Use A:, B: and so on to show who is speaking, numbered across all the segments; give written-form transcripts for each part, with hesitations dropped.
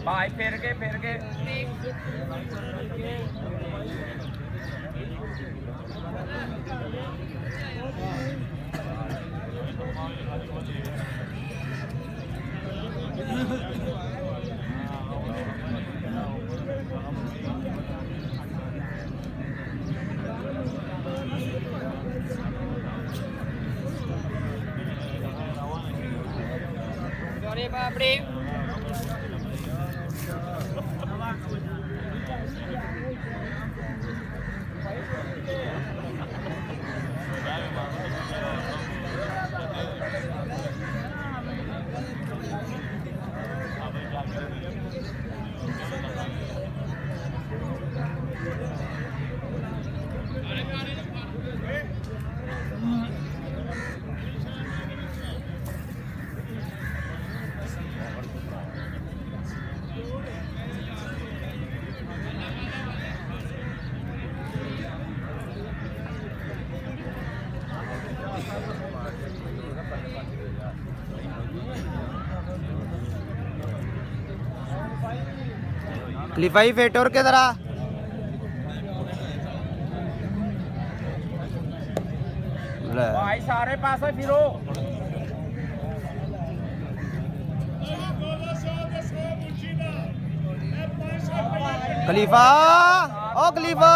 A: भाई फिर के sorry babri
B: खलीफाई फिट और किधर आ
A: भाई सारे पासे फिरो
B: खलीफा ओ खलीफा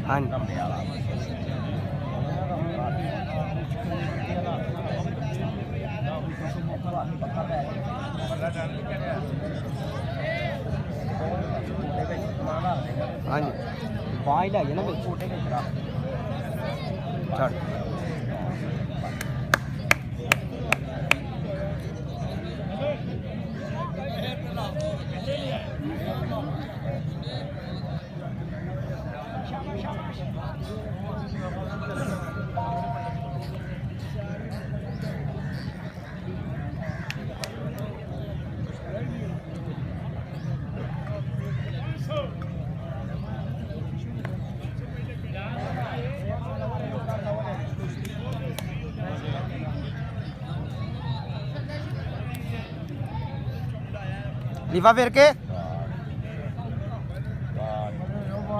B: हाँ हाँ जी बाई लै ना छड़ खलीफा फिर के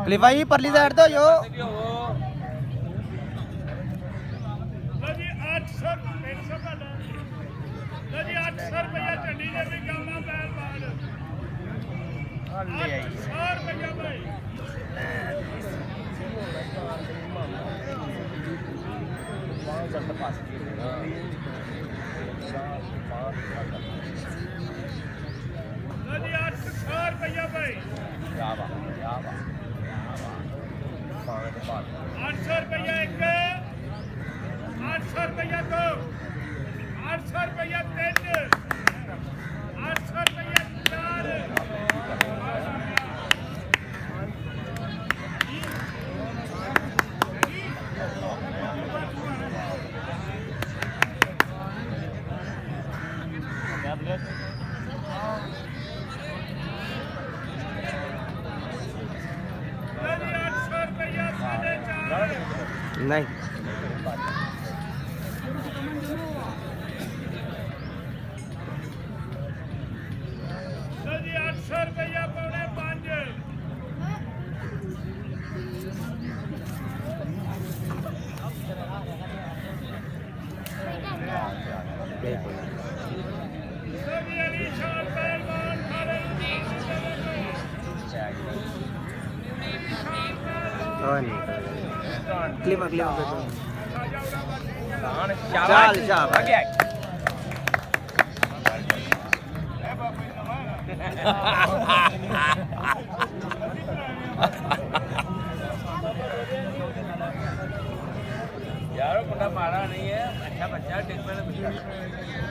B: खलीफा ही परली साइड तो जो
C: रुपया एक 800 रुपया दो 800 रुपया तीन 800 रुपया चार
B: नहीं
C: जी 800 रुपया पौने 5 अली शान पहलवान खड़े
B: क्लिप क्लिप
A: चल
B: शाबाश
A: ਯਾਰ ਡਿਸਪਲੇ